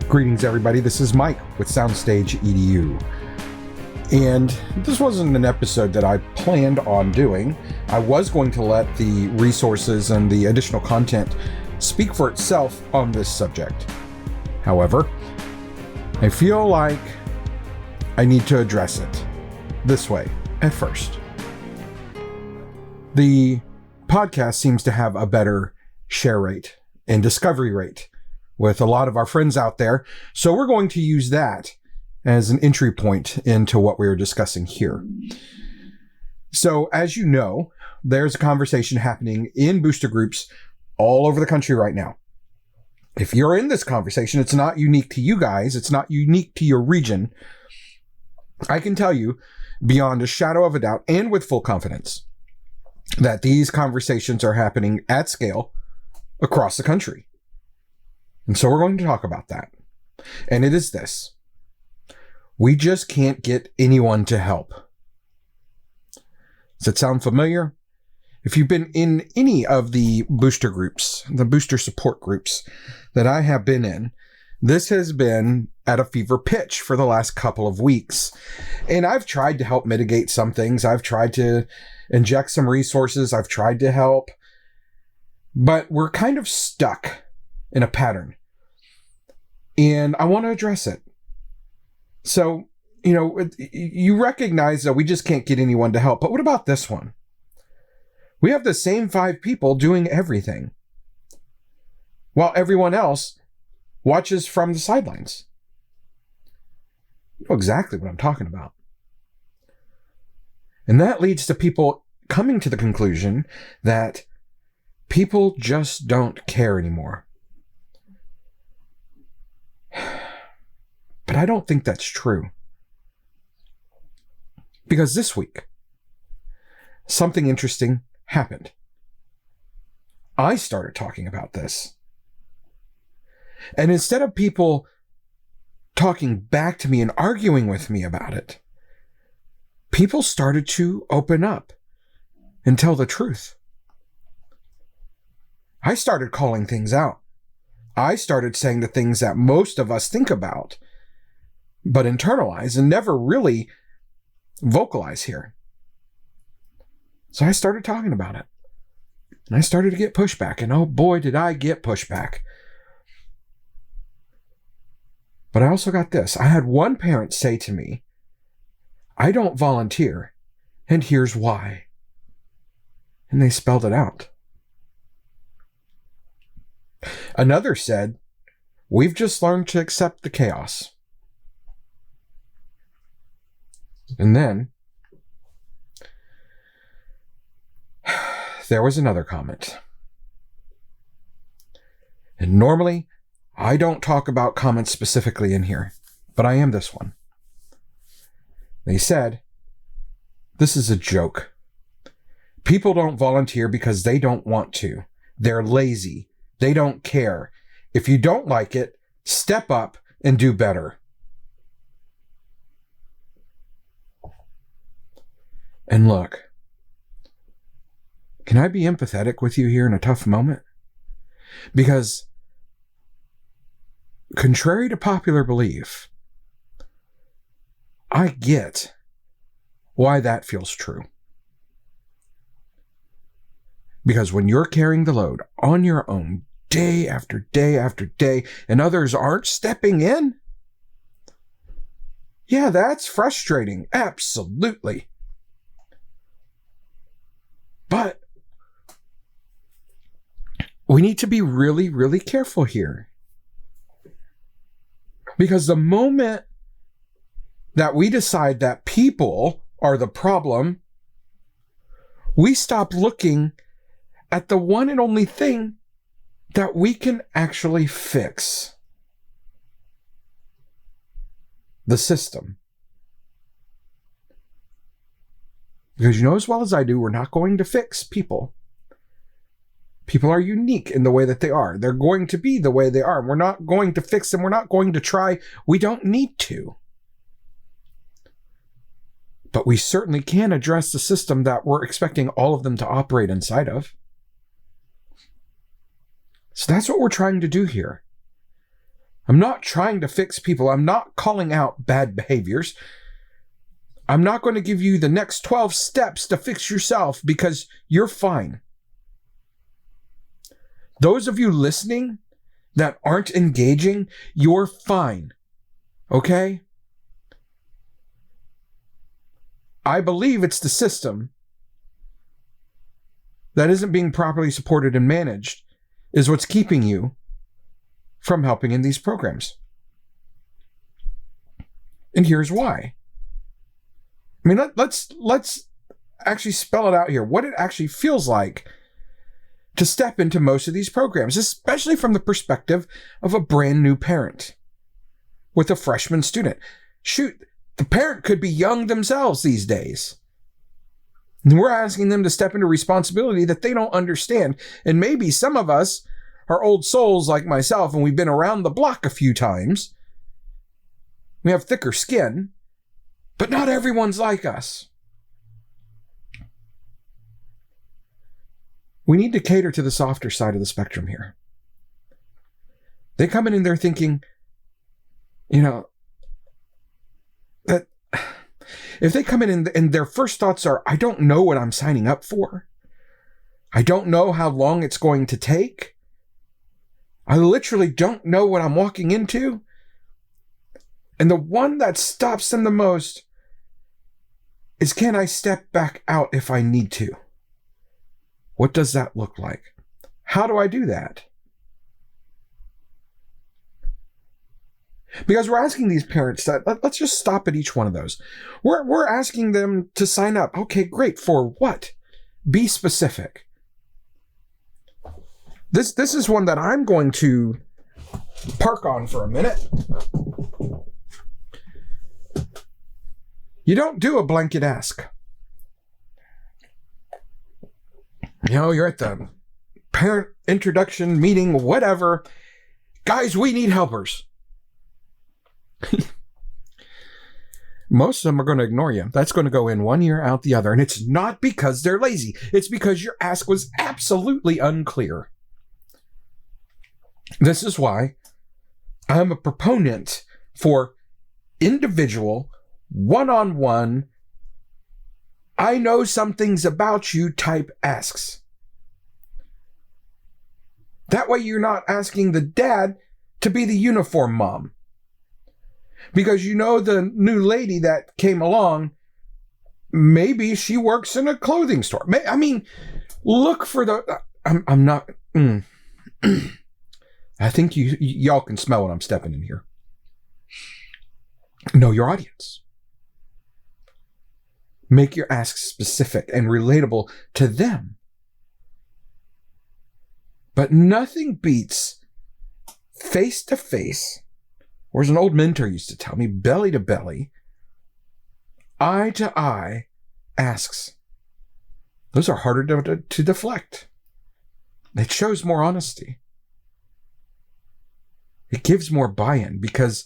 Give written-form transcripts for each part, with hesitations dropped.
Greetings, everybody. This is Mike with Soundstage EDU. And this wasn't an episode that I planned on doing. I was going to let the resources and the additional content speak for itself on this subject. However, I feel like I need to address it this way at first. The podcast seems to have a better share rate and discovery rate with a lot of our friends out there. So we're going to use that as an entry point into what we're discussing here. So as you know, there's a conversation happening in booster groups all over the country right now. If you're in this conversation, it's not unique to you guys. It's not unique to your region. I can tell you beyond a shadow of a doubt and with full confidence that these conversations are happening at scale across the country. And so we're going to talk about that. And it is this. We just can't get anyone to help. Does it sound familiar? If you've been in any of the booster groups, the booster support groups that I have been in, this has been at a fever pitch for the last couple of weeks. And I've tried to help mitigate some things. I've tried to inject some resources. I've tried to help. But we're kind of stuck in a pattern. And I want to address it. So, you recognize that we just can't get anyone to help. But what about this one? We have the same 5 people doing everything, while everyone else watches from the sidelines. You know exactly what I'm talking about. And that leads to people coming to the conclusion that people just don't care anymore. But I don't think that's true. Because this week, something interesting happened. I started talking about this. And instead of people talking back to me and arguing with me about it, people started to open up and tell the truth. I started calling things out. I started saying the things that most of us think about, but internalize and never really vocalize here. So I started talking about it. And I started to get pushback. And oh boy, did I get pushback. But I also got this. I had one parent say to me, I don't volunteer, and here's why. And they spelled it out. Another said, we've just learned to accept the chaos. And then there was another comment. And normally, I don't talk about comments specifically in here, but I am this one. They said, this is a joke. People don't volunteer because they don't want to. They're lazy. They don't care. If you don't like it, step up and do better. And look, can I be empathetic with you here in a tough moment? Because contrary to popular belief, I get why that feels true. Because when you're carrying the load on your own day after day after day and others aren't stepping in, yeah, that's frustrating. Absolutely. But we need to be really, really careful here. Because the moment that we decide that people are the problem, we stop looking at the one and only thing that we can actually fix. The system. Because you know as well as I do, we're not going to fix people. People are unique in the way that they are. They're going to be the way they are. We're not going to fix them. We're not going to try. We don't need to. But we certainly can address the system that we're expecting all of them to operate inside of. So that's what we're trying to do here. I'm not trying to fix people. I'm not calling out bad behaviors. I'm not going to give you the next 12 steps to fix yourself because you're fine. Those of you listening that aren't engaging, you're fine. Okay? I believe it's the system that isn't being properly supported and managed is what's keeping you from helping in these programs. And here's why. I mean, let's actually spell it out here. What it actually feels like to step into most of these programs, especially from the perspective of a brand new parent with a freshman student. Shoot, the parent could be young themselves these days. And we're asking them to step into responsibility that they don't understand. And maybe some of us are old souls like myself, and we've been around the block a few times. We have thicker skin, but not everyone's like us. We need to cater to the softer side of the spectrum here. They come in and they're thinking, that if they come in and their first thoughts are, I don't know what I'm signing up for. I don't know how long it's going to take. I literally don't know what I'm walking into. And the one that stops them the most is, can I step back out if I need to? What does that look like? How do I do that? Because we're asking these parents that, let's just stop at each one of those. We're asking them to sign up. Okay, great. For what? Be specific. This is one that I'm going to park on for a minute. You don't do a blanket ask. You're at the parent introduction meeting, whatever. Guys, we need helpers. Most of them are going to ignore you. That's going to go in one ear, out the other. And it's not because they're lazy. It's because your ask was absolutely unclear. This is why I'm a proponent for individual, one-on-one, I know some things about you type asks. That way you're not asking the dad to be the uniform mom. Because the new lady that came along, maybe she works in a clothing store. I mean, look for the... I'm not... I think y'all can smell when I'm stepping in here. Know your audience. Make your asks specific and relatable to them. But nothing beats face-to-face, or as an old mentor used to tell me, belly-to-belly, eye-to-eye asks. Those are harder to deflect. It shows more honesty. It gives more buy-in because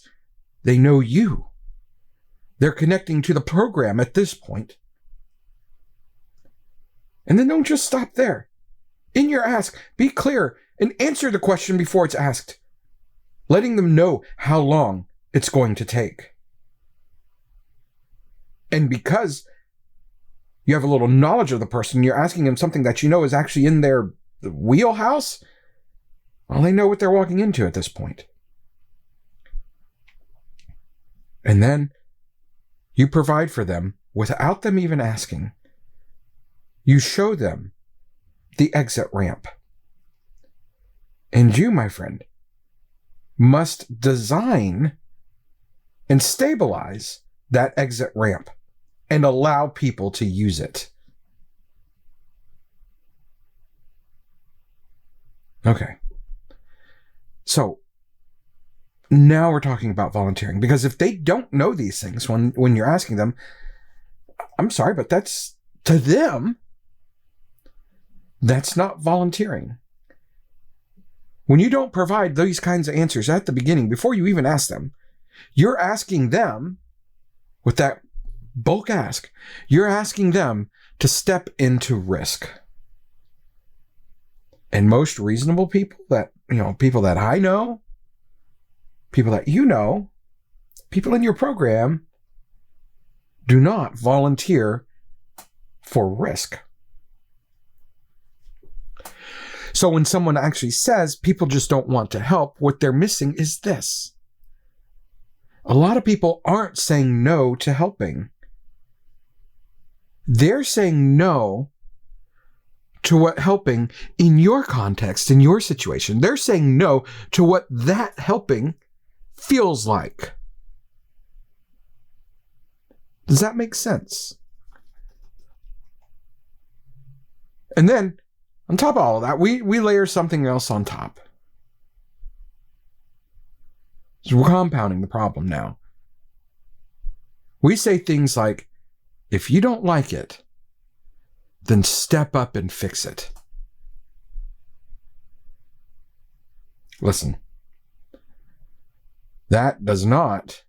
they know you. They're connecting to the program at this point. And then don't just stop there. In your ask, be clear and answer the question before it's asked, letting them know how long it's going to take. And because you have a little knowledge of the person, you're asking them something that you know is actually in their wheelhouse, well, they know what they're walking into at this point. And then you provide for them without them even asking. You show them the exit ramp. And you, my friend, must design and stabilize that exit ramp and allow people to use it. Okay. So now we're talking about volunteering, because if they don't know these things when you're asking them, I'm sorry, but that's, to them, that's not volunteering. When you don't provide these kinds of answers at the beginning, before you even ask them, you're asking them, with that bulk ask, you're asking them to step into risk. And most reasonable people that I know, people that you know, people in your program, do not volunteer for risk. So when someone actually says people just don't want to help, what they're missing is this. A lot of people aren't saying no to helping. They're saying no to what helping in your context, in your situation. They're saying no to what that helping feels like. Does that make sense? And then, on top of all of that, we layer something else on top. So we're compounding the problem now. We say things like, if you don't like it, then step up and fix it. Listen, that does not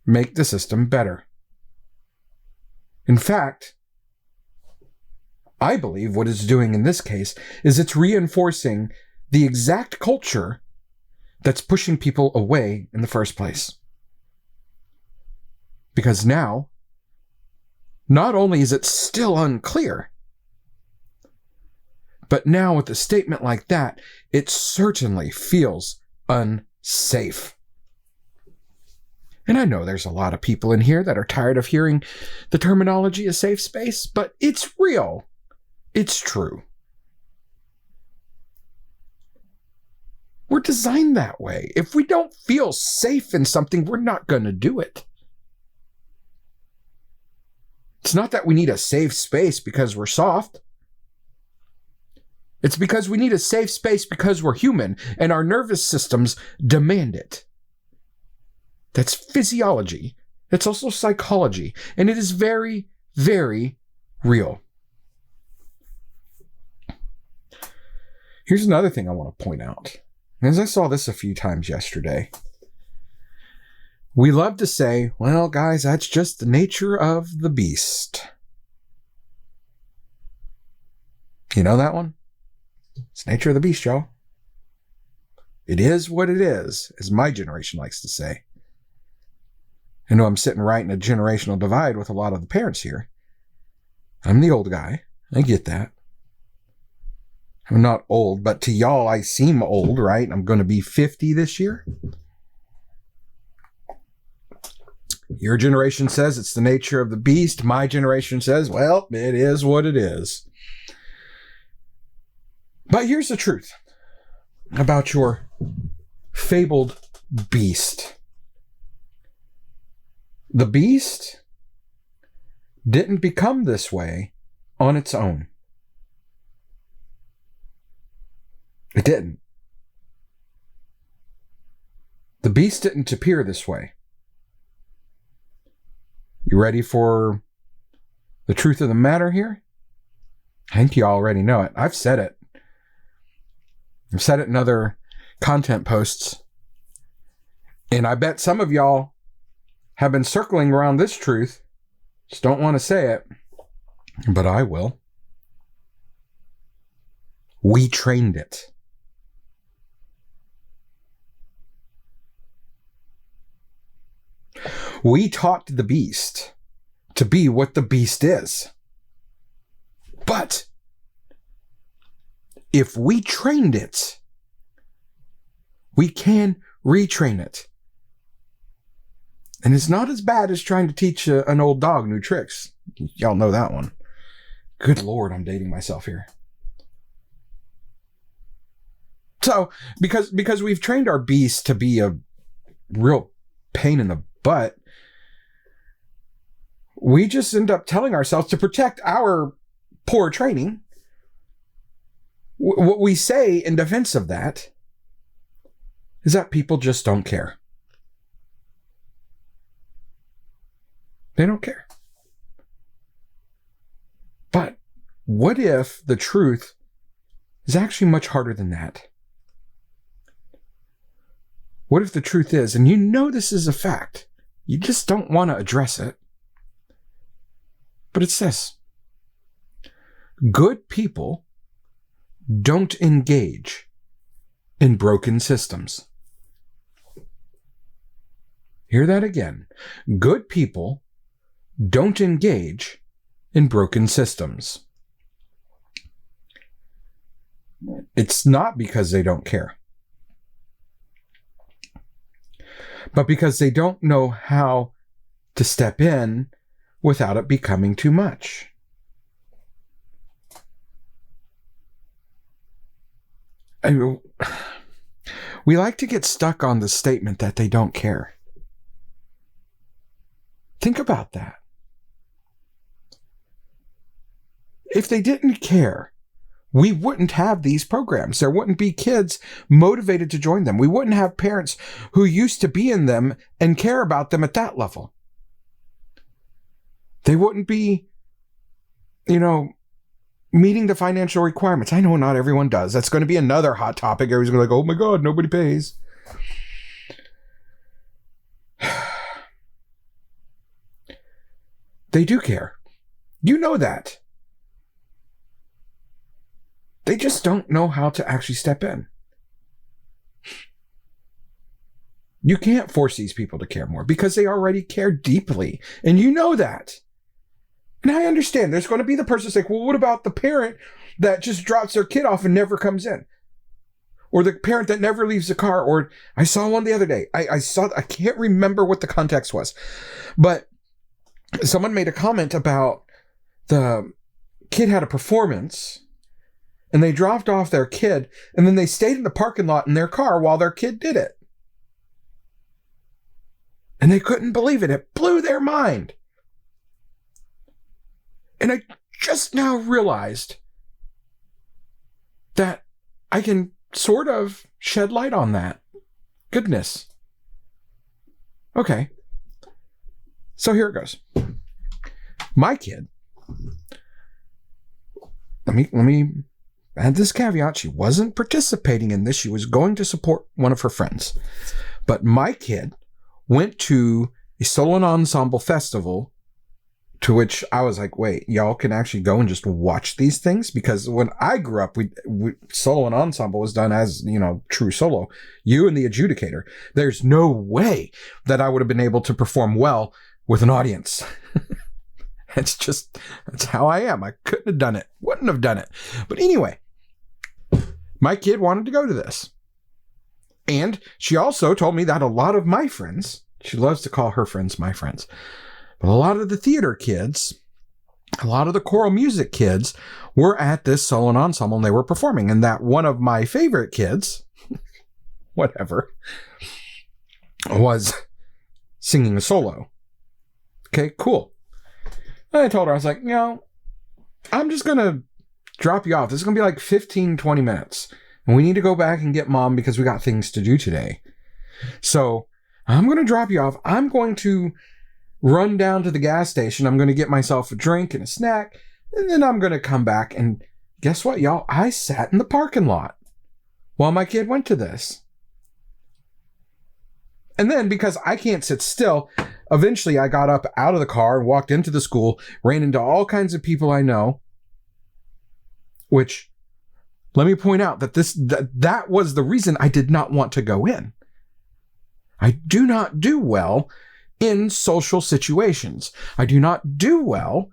make the system better. In fact, I believe what it's doing in this case is it's reinforcing the exact culture that's pushing people away in the first place. Because now, not only is it still unclear, but now with a statement like that, it certainly feels unsafe. And I know there's a lot of people in here that are tired of hearing the terminology a safe space, but it's real. It's true. We're designed that way. If we don't feel safe in something, we're not going to do it. It's not that we need a safe space because we're soft. It's because we need a safe space because we're human and our nervous systems demand it. That's physiology. It's also psychology. And it is very, very real. Here's another thing I want to point out. As I saw this a few times yesterday, we love to say, well, guys, that's just the nature of the beast. You know that one? It's nature of the beast, y'all. It is what it is, as my generation likes to say. I know I'm sitting right in a generational divide with a lot of the parents here. I'm the old guy. I get that. I'm not old, but to y'all, I seem old, right? I'm going to be 50 this year. Your generation says it's the nature of the beast. My generation says, well, it is what it is. But here's the truth about your fabled beast. The beast didn't become this way on its own. It didn't. The beast didn't appear this way. You ready for the truth of the matter here? I think you already know it. I've said it. I've said it in other content posts. And I bet some of y'all have been circling around this truth. Just don't want to say it. But I will. We trained it. We taught the beast to be what the beast is. But if we trained it, we can retrain it. And it's not as bad as trying to teach an old dog new tricks. Y'all know that one. Good Lord, I'm dating myself here. So, because we've trained our beast to be a real pain in the butt, we just end up telling ourselves to protect our poor training. What we say in defense of that is that people just don't care. They don't care. But what if the truth is actually much harder than that? What if the truth is, and you know this is a fact, you just don't want to address it, but it's this: good people don't engage in broken systems. Hear that again. Good people don't engage in broken systems. It's not because they don't care, but because they don't know how to step in without it becoming too much. We like to get stuck on the statement that they don't care. Think about that. If they didn't care, we wouldn't have these programs. There wouldn't be kids motivated to join them. We wouldn't have parents who used to be in them and care about them at that level. They wouldn't be, meeting the financial requirements. I know not everyone does. That's going to be another hot topic. Everyone's going to go, oh my God, nobody pays. They do care. You know that. They just don't know how to actually step in. You can't force these people to care more because they already care deeply. And you know that. And I understand there's going to be the person that's like, well, what about the parent that just drops their kid off and never comes in? Or the parent that never leaves the car? Or I saw one the other day. I can't remember what the context was. But someone made a comment about the kid had a performance and they dropped off their kid and then they stayed in the parking lot in their car while their kid did it. And they couldn't believe it. It blew their mind. And I just now realized that I can sort of shed light on that. Goodness. Okay. So here it goes. My kid, let me add this caveat. She wasn't participating in this. She was going to support one of her friends. But my kid went to a solo and ensemble festival, to which I was like, wait, y'all can actually go and just watch these things? Because when I grew up, we solo and ensemble was done as, true solo. You and the adjudicator. There's no way that I would have been able to perform well with an audience. That's how I am. I couldn't have done it. Wouldn't have done it. But anyway, my kid wanted to go to this. And she also told me that a lot of my friends, she loves to call her friends my friends, but a lot of the theater kids, a lot of the choral music kids were at this solo and ensemble and they were performing. And that one of my favorite kids, whatever, was singing a solo. Okay, cool. And I told her, I was like, I'm just going to drop you off. This is going to be like 15, 20 minutes. And we need to go back and get mom because we got things to do today. So I'm going to drop you off. I'm going to run down to the gas station. I'm going to get myself a drink and a snack. And then I'm going to come back. And guess what, y'all? I sat in the parking lot while my kid went to this. And then because I can't sit still, eventually I got up out of the car and walked into the school, ran into all kinds of people I know, which, let me point out that that was the reason I did not want to go in. I do not do well in social situations. I do not do well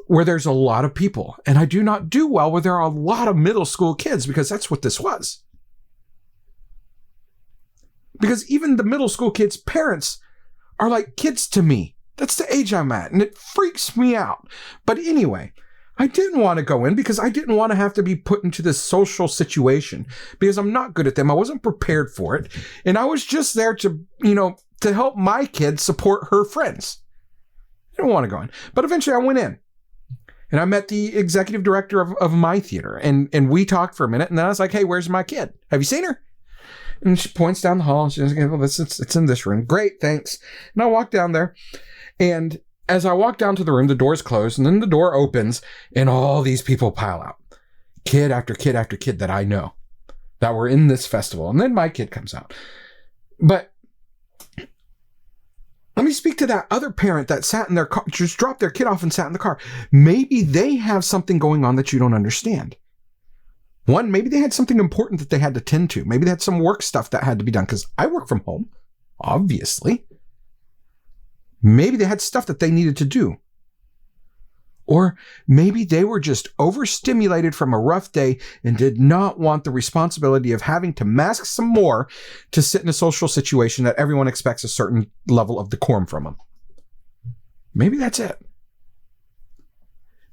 where there's a lot of people. And I do not do well where there are a lot of middle school kids, because that's what this was. Because even the middle school kids' parents are like kids to me. That's the age I'm at, and it freaks me out. But anyway, I didn't want to go in because I didn't want to have to be put into this social situation because I'm not good at them. I wasn't prepared for it. And I was just there to, to help my kid support her friends. I didn't want to go in. But eventually I went in and I met the executive director of my theater, and we talked for a minute, and then I was like, hey, where's my kid? Have you seen her? And she points down the hall and she's like, well, it's in this room. Great, thanks. And I walk down there, and as I walk down to the room, the door's closed, and then the door opens, and all these people pile out. Kid after kid after kid that I know that were in this festival. And then my kid comes out. But let me speak to that other parent that sat in their car, just dropped their kid off and sat in the car. Maybe they have something going on that you don't understand. One, maybe they had something important that they had to tend to. Maybe they had some work stuff that had to be done, because I work from home, obviously. Maybe they had stuff that they needed to do. Or maybe they were just overstimulated from a rough day and did not want the responsibility of having to mask some more to sit in a social situation that everyone expects a certain level of decorum from them. Maybe that's it.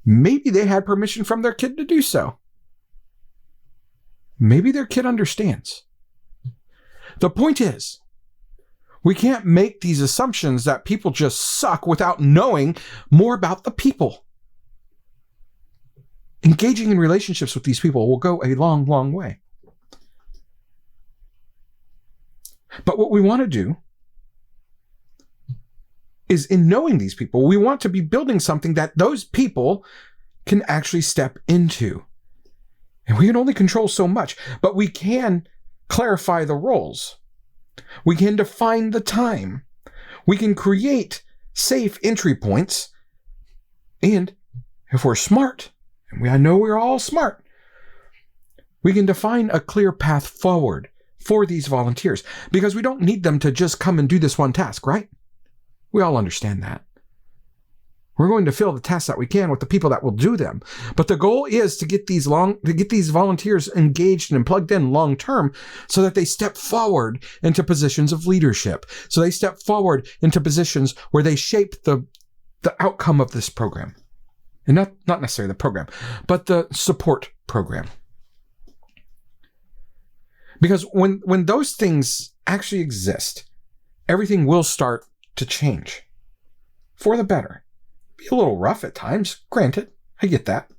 Maybe they had permission from their kid to do so. Maybe their kid understands. The point is, we can't make these assumptions that people just suck without knowing more about the people. Engaging in relationships with these people will go a long, long way. But what we want to do is, in knowing these people, we want to be building something that those people can actually step into. And we can only control so much, but we can clarify the roles. We can define the time. We can create safe entry points. And if we're smart, and I know we're all smart, we can define a clear path forward for these volunteers, because we don't need them to just come and do this one task, right? We all understand that. We're going to fill the tasks that we can with the people that will do them. But the goal is to get these volunteers engaged and plugged in long term, so that they step forward into positions of leadership. So they step forward into positions where they shape the outcome of this program. And not necessarily the program, but the support program. Because when those things actually exist, everything will start to change for the better. Be a little rough at times, granted. I get that.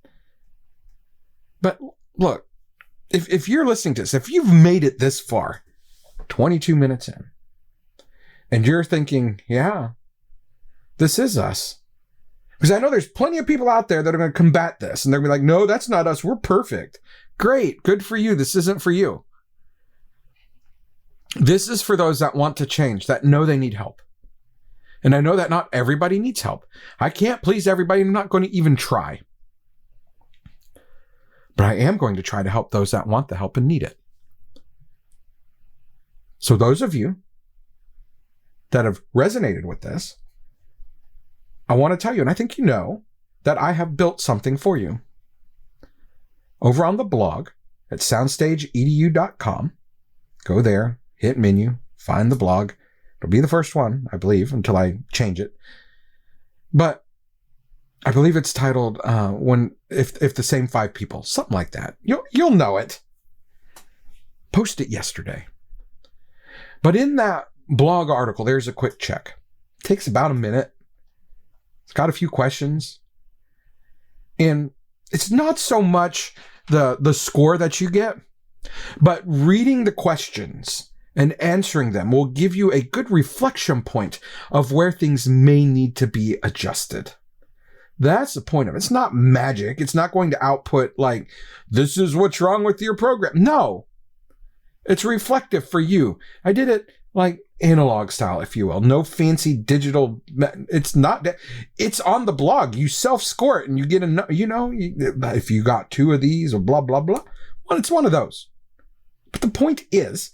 But look, if you're listening to this, if you've made it this far, 22 minutes in, and you're thinking, yeah, this is us. Because I know there's plenty of people out there that are going to combat this, and they're going to be like, no, that's not us. We're perfect. Great. Good for you. This isn't for you. This is for those that want to change, that know they need help. And I know that not everybody needs help. I can't please everybody. I'm not going to even try. But I am going to try to help those that want the help and need it. So those of you that have resonated with this, I want to tell you, and I think you know, that I have built something for you. Over on the blog at soundstageedu.com, go there, hit menu, find the blog. It'll be the first one, I believe, until I change it. But I believe it's titled if the same 5 people, something like that. You'll know it. Posted it yesterday. But in that blog article, there's a quick check. It takes about a minute. It's got a few questions. And it's not so much the score that you get, but reading the questions and answering them will give you a good reflection point of where things may need to be adjusted. That's the point of it. It's not magic. It's not going to output like, this is what's wrong with your program. No. It's reflective for you. I did it like analog style, if you will. No fancy digital. It's not. It's on the blog. You self-score it and you get if you got 2 of these or blah, blah, blah. Well, it's one of those. But the point is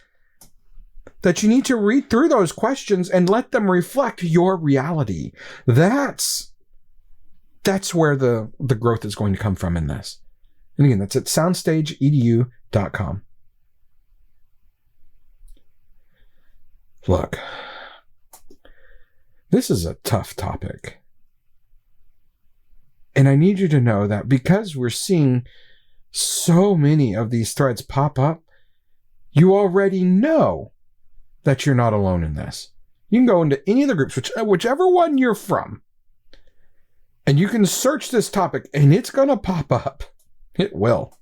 that you need to read through those questions and let them reflect your reality. That's where the growth is going to come from in this. And again, that's at soundstageedu.com. Look, this is a tough topic. And I need you to know that because we're seeing so many of these threads pop up, you already know that you're not alone in this. You can go into any of the groups, whichever one you're from, and you can search this topic and it's going to pop up. It will.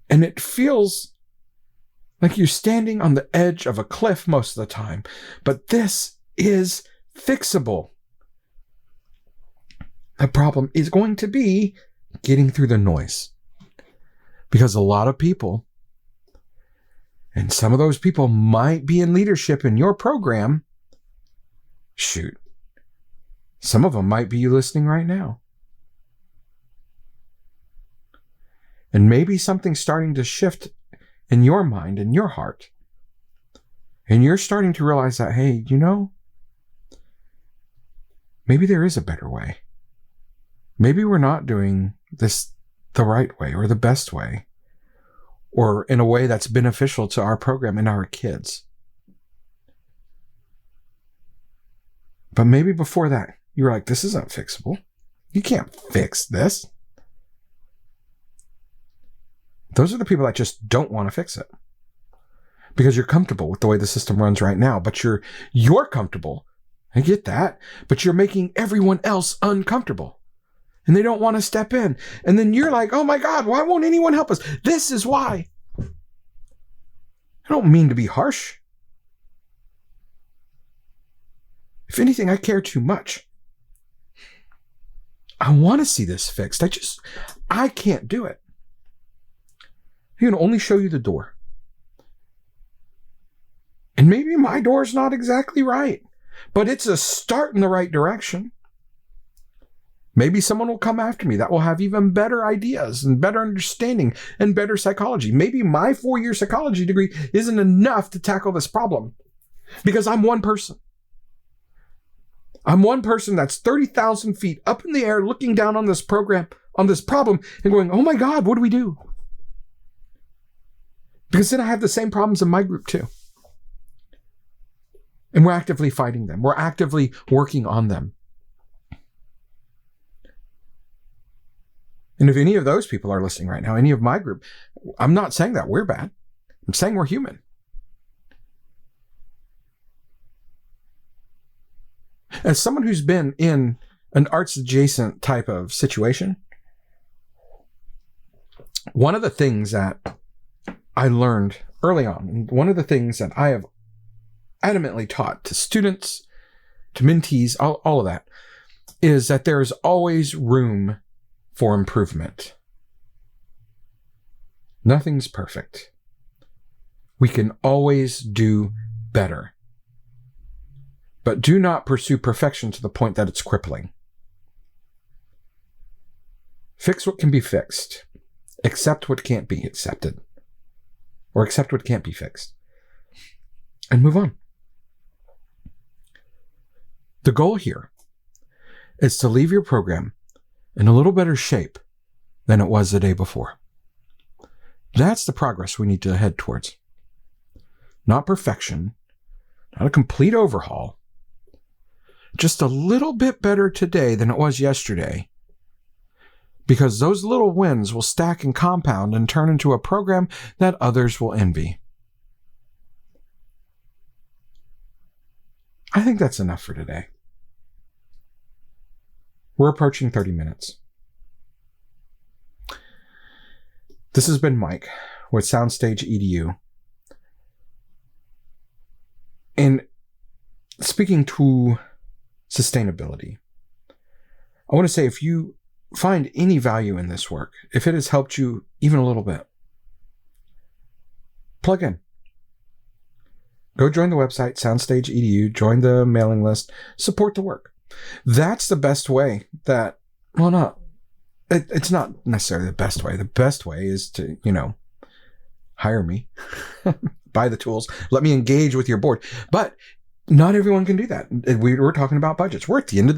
And it feels like you're standing on the edge of a cliff most of the time. But this is fixable. The problem is going to be getting through the noise. Because a lot of people, and some of those people might be in leadership in your program. Shoot. Some of them might be you listening right now. And maybe something's starting to shift in your mind, in your heart. And you're starting to realize that, hey, maybe there is a better way. Maybe we're not doing this the right way or the best way, or in a way that's beneficial to our program and our kids. But maybe before that, you were like, this isn't fixable. You can't fix this. Those are the people that just don't want to fix it because you're comfortable with the way the system runs right now, but you're comfortable. I get that, but you're making everyone else uncomfortable and they don't want to step in. And then you're like, oh my God, why won't anyone help us? This is why. I don't mean to be harsh. If anything, I care too much. I want to see this fixed. I can't do it. He can only show you the door. And maybe my door's not exactly right, but it's a start in the right direction. Maybe someone will come after me that will have even better ideas and better understanding and better psychology. Maybe my 4-year psychology degree isn't enough to tackle this problem because I'm one person. I'm one person that's 30,000 feet up in the air looking down on this program, on this problem, and going, oh my God, what do we do? Because then I have the same problems in my group too. And we're actively fighting them. We're actively working on them. And if any of those people are listening right now, any of my group, I'm not saying that we're bad. I'm saying we're human. As someone who's been in an arts adjacent type of situation, one of the things that I learned early on, and one of the things that I have adamantly taught to students, to mentees, all of that, is that there is always room for improvement. Nothing's perfect. We can always do better. But do not pursue perfection to the point that it's crippling. Fix what can be fixed. Accept what can't be accepted. Or accept what can't be fixed. And move on. The goal here is to leave your program in a little better shape than it was the day before. That's the progress we need to head towards. Not perfection, not a complete overhaul, just a little bit better today than it was yesterday. Because those little wins will stack and compound and turn into a program that others will envy. I think that's enough for today. We're approaching 30 minutes. This has been Mike with Soundstage EDU. And speaking to sustainability, I want to say if you find any value in this work, if it has helped you even a little bit, plug in. Go join the website, Soundstage EDU, join the mailing list, support the work. That's the best way that, it's not necessarily the best way. The best way is to, hire me, buy the tools, let me engage with your board. But not everyone can do that. We're talking about budgets. We're at the end of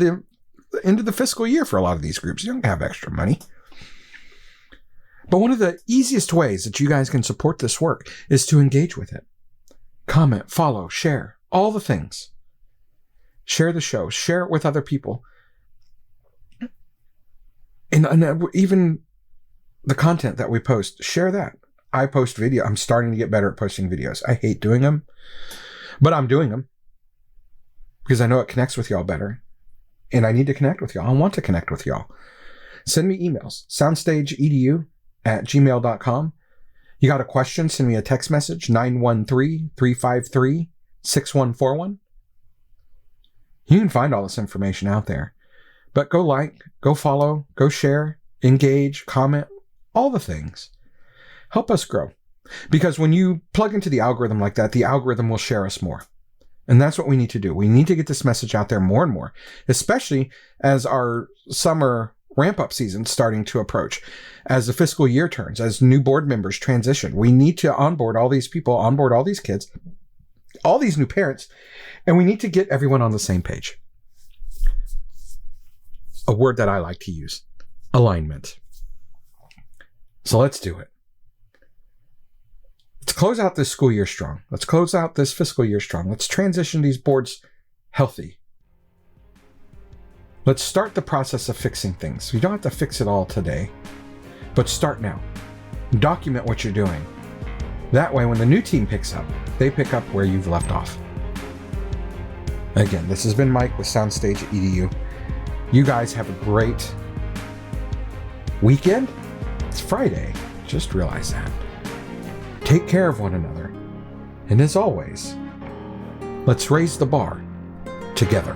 the fiscal year for a lot of these groups. You don't have extra money. But one of the easiest ways that you guys can support this work is to engage with it. Comment, follow, share, all the things. Share the show, share it with other people. And even the content that we post, share that. I post video. I'm starting to get better at posting videos. I hate doing them, but I'm doing them because I know it connects with y'all better. And I need to connect with y'all. I want to connect with y'all. Send me emails, soundstageedu@gmail.com. You got a question? Send me a text message, 913-353-6141. You can find all this information out there. But go like, go follow, go share, engage, comment, all the things. Help us grow. Because when you plug into the algorithm like that, the algorithm will share us more. And that's what we need to do. We need to get this message out there more and more, especially as our summer ramp-up season starting to approach. As the fiscal year turns, as new board members transition, we need to onboard all these people, onboard all these kids, all these new parents, and we need to get everyone on the same page. A word that I like to use, alignment. So let's do it. Let's close out this school year strong. Let's close out this fiscal year strong. Let's transition these boards healthy. Let's start the process of fixing things. You don't have to fix it all today, but start now. Document what you're doing. That way, when the new team picks up, they pick up where you've left off. Again, this has been Mike with Soundstage EDU. You guys have a great weekend. It's Friday. Just realize that. Take care of one another. And as always, let's raise the bar together.